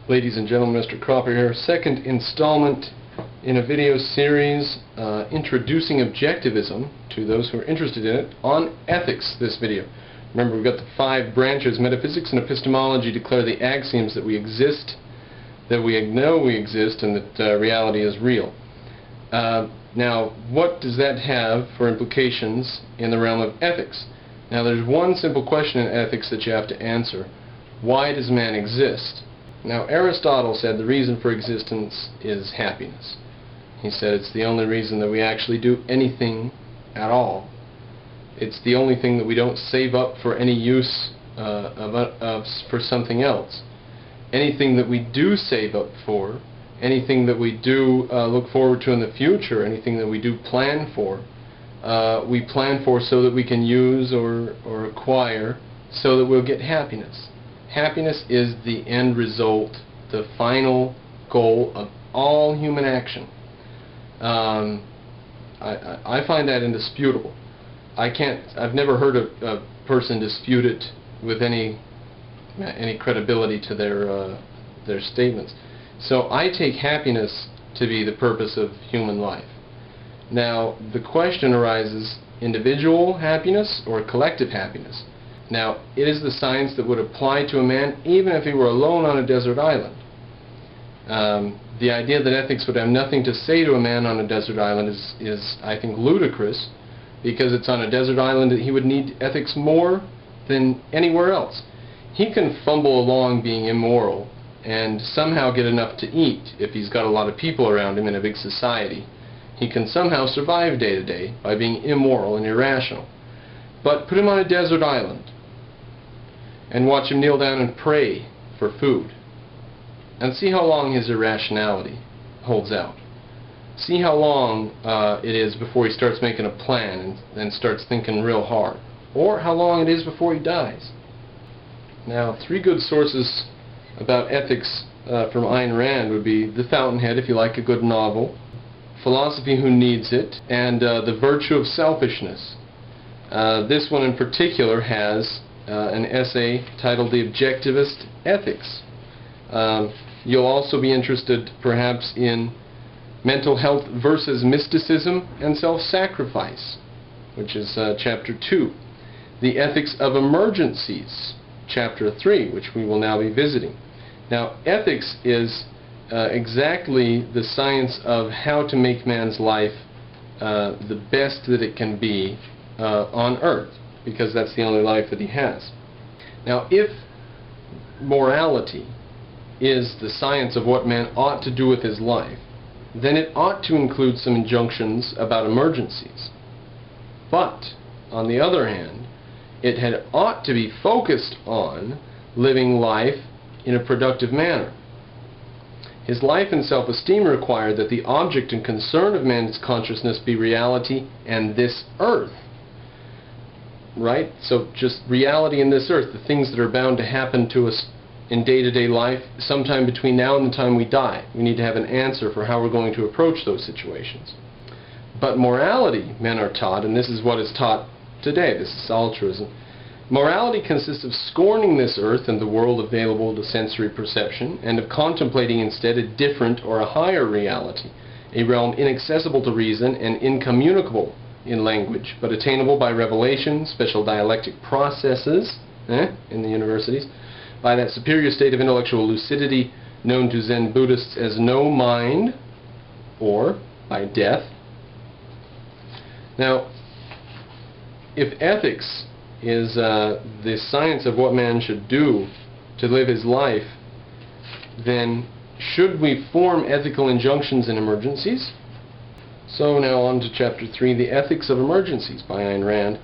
Ladies and gentlemen, Mr. Cropper here. Second installment in a video series introducing objectivism to those who are interested in it on ethics this video. Remember, we've got the 5 branches. Metaphysics and epistemology declare the axioms that we exist, that we know we exist, and that reality is real. Now, what does that have for implications in the realm of ethics? Now, there's one simple question in ethics that you have to answer. Why does man exist? Now, Aristotle said the reason for existence is happiness. He said it's the only reason that we actually do anything at all. It's the only thing that we don't save up for any use for something else. Anything that we do save up for, anything that we do look forward to in the future, anything that we do plan for, we plan for so that we can use or acquire so that we'll get happiness. Happiness is the end result, the final goal of all human action. I find that indisputable. I've never heard a person dispute it with any credibility to their statements. So I take happiness to be the purpose of human life. Now, the question arises, individual happiness or collective happiness? Now, it is the science that would apply to a man even if he were alone on a desert island. The idea that ethics would have nothing to say to a man on a desert island is, I think, ludicrous, because it's on a desert island that he would need ethics more than anywhere else. He can fumble along being immoral and somehow get enough to eat if he's got a lot of people around him in a big society. He can somehow survive day to day by being immoral and irrational. But put him on a desert island and watch him kneel down and pray for food, and see how long his irrationality holds out. See how long it is before he starts making a plan and starts thinking real hard, or how long it is before he dies. Now, 3 good sources about ethics from Ayn Rand would be The Fountainhead, if you like a good novel, Philosophy Who Needs It, and The Virtue of Selfishness. This one in particular has an essay titled The Objectivist Ethics. You'll also be interested perhaps in Mental Health versus Mysticism and Self-Sacrifice, which is Chapter 2. The Ethics of Emergencies, Chapter 3, which we will now be visiting. Now, ethics is exactly the science of how to make man's life the best that it can be on earth, because that's the only life that he has. Now, if morality is the science of what man ought to do with his life, then it ought to include some injunctions about emergencies. But, on the other hand, it ought to be focused on living life in a productive manner. His life and self-esteem require that the object and concern of man's consciousness be reality and this earth. Right? So just reality in this earth, the things that are bound to happen to us in day-to-day life, sometime between now and the time we die. We need to have an answer for how we're going to approach those situations. But morality, men are taught, and this is what is taught today, this is altruism. Morality consists of scorning this earth and the world available to sensory perception, and of contemplating instead a different or a higher reality, a realm inaccessible to reason and incommunicable in language, but attainable by revelation, special dialectic processes in the universities, by that superior state of intellectual lucidity known to Zen Buddhists as no mind, or by death. Now, if ethics is the science of what man should do to live his life, then should we form ethical injunctions in emergencies? So now on to Chapter 3, The Ethics of Emergencies by Ayn Rand.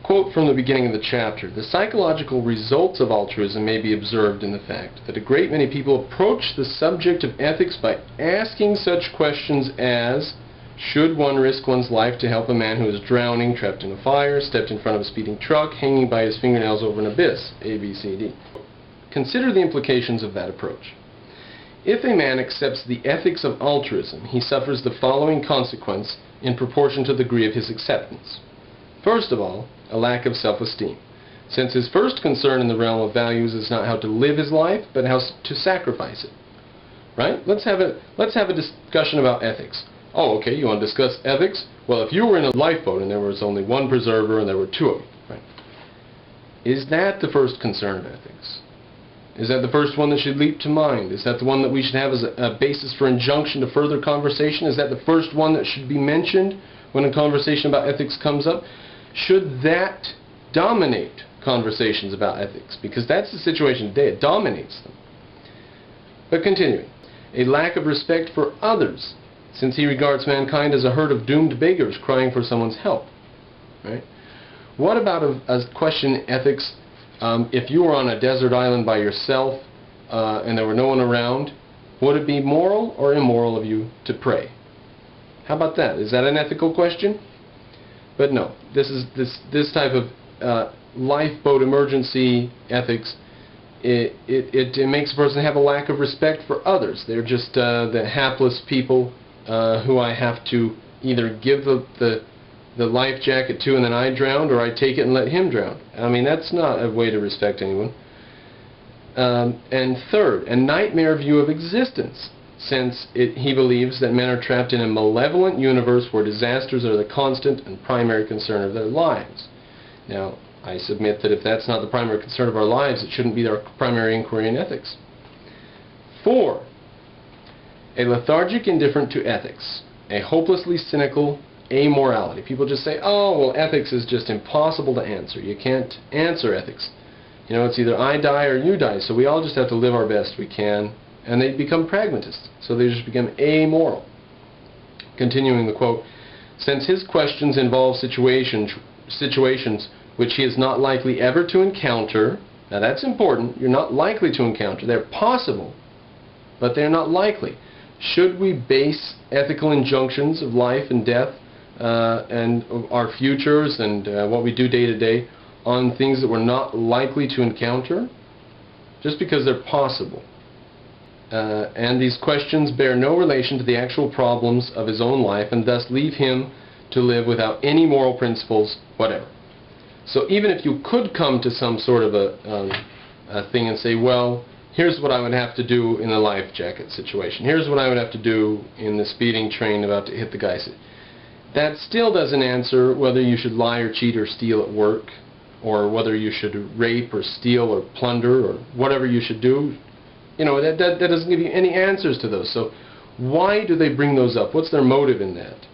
Quote from the beginning of the chapter: "The psychological results of altruism may be observed in the fact that a great many people approach the subject of ethics by asking such questions as, should one risk one's life to help a man who is drowning, trapped in a fire, stepped in front of a speeding truck, hanging by his fingernails over an abyss? A, B, C, D. Consider the implications of that approach. If a man accepts the ethics of altruism, he suffers the following consequence in proportion to the degree of his acceptance. First of all, a lack of self-esteem. since his first concern in the realm of values is not how to live his life, but how to sacrifice it. Right? Let's have a discussion about ethics. Oh, okay, you want to discuss ethics? Well, if you were in a lifeboat and there was only one preserver and there were two of you, right? Is that the first concern of ethics? Is that the first one that should leap to mind? Is that the one that we should have as a basis for injunction to further conversation? Is that the first one that should be mentioned when a conversation about ethics comes up? Should that dominate conversations about ethics? Because that's the situation today. It dominates them. But continuing. A lack of respect for others, since he regards mankind as a herd of doomed beggars crying for someone's help. Right? What about a question in ethics? If you were on a desert island by yourself and there were no one around, would it be moral or immoral of you to pray? How about that? Is that an ethical question? But no, this type of lifeboat emergency ethics. It makes a person have a lack of respect for others. They're just the hapless people who I have to either give the life jacket to and then I drowned, or I take it and let him drown. I mean, that's not a way to respect anyone. And third, a nightmare view of existence, since he believes that men are trapped in a malevolent universe where disasters are the constant and primary concern of their lives. Now, I submit that if that's not the primary concern of our lives, it shouldn't be our primary inquiry in ethics. 4. A lethargic indifference to ethics, a hopelessly cynical amorality. People just say, oh, well, ethics is just impossible to answer. You can't answer ethics. You know, it's either I die or you die, so we all just have to live our best we can. And they become pragmatists, so they just become amoral. Continuing the quote, since his questions involve situations which he is not likely ever to encounter. Now that's important. You're not likely to encounter. They're possible, but they're not likely. Should we base ethical injunctions of life and death and our futures and what we do day to day on things that we're not likely to encounter? Just because they're possible. And these questions bear no relation to the actual problems of his own life and thus leave him to live without any moral principles whatever. So even if you could come to some sort of a thing and say, well, here's what I would have to do in a life jacket situation. Here's what I would have to do in the speeding train about to hit the guy. That still doesn't answer whether you should lie or cheat or steal at work, or whether you should rape or steal or plunder or whatever you should do. You know, that doesn't give you any answers to those. So why do they bring those up? What's their motive in that?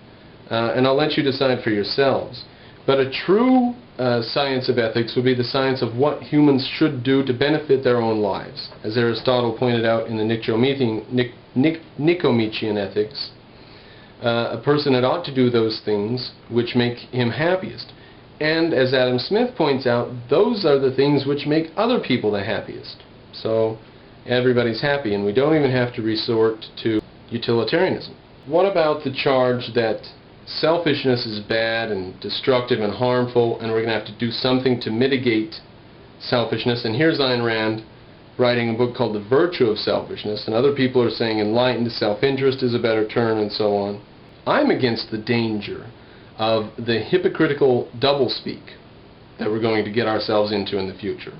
And I'll let you decide for yourselves. But a true science of ethics would be the science of what humans should do to benefit their own lives. As Aristotle pointed out in the Nicomachean Ethics, a person had ought to do those things which make him happiest. And as Adam Smith points out, those are the things which make other people the happiest. So everybody's happy, and we don't even have to resort to utilitarianism. What about the charge that selfishness is bad and destructive and harmful, and we're going to have to do something to mitigate selfishness? And here's Ayn Rand writing a book called The Virtue of Selfishness, and other people are saying enlightened self-interest is a better term, and so on. I'm against the danger of the hypocritical doublespeak that we're going to get ourselves into in the future.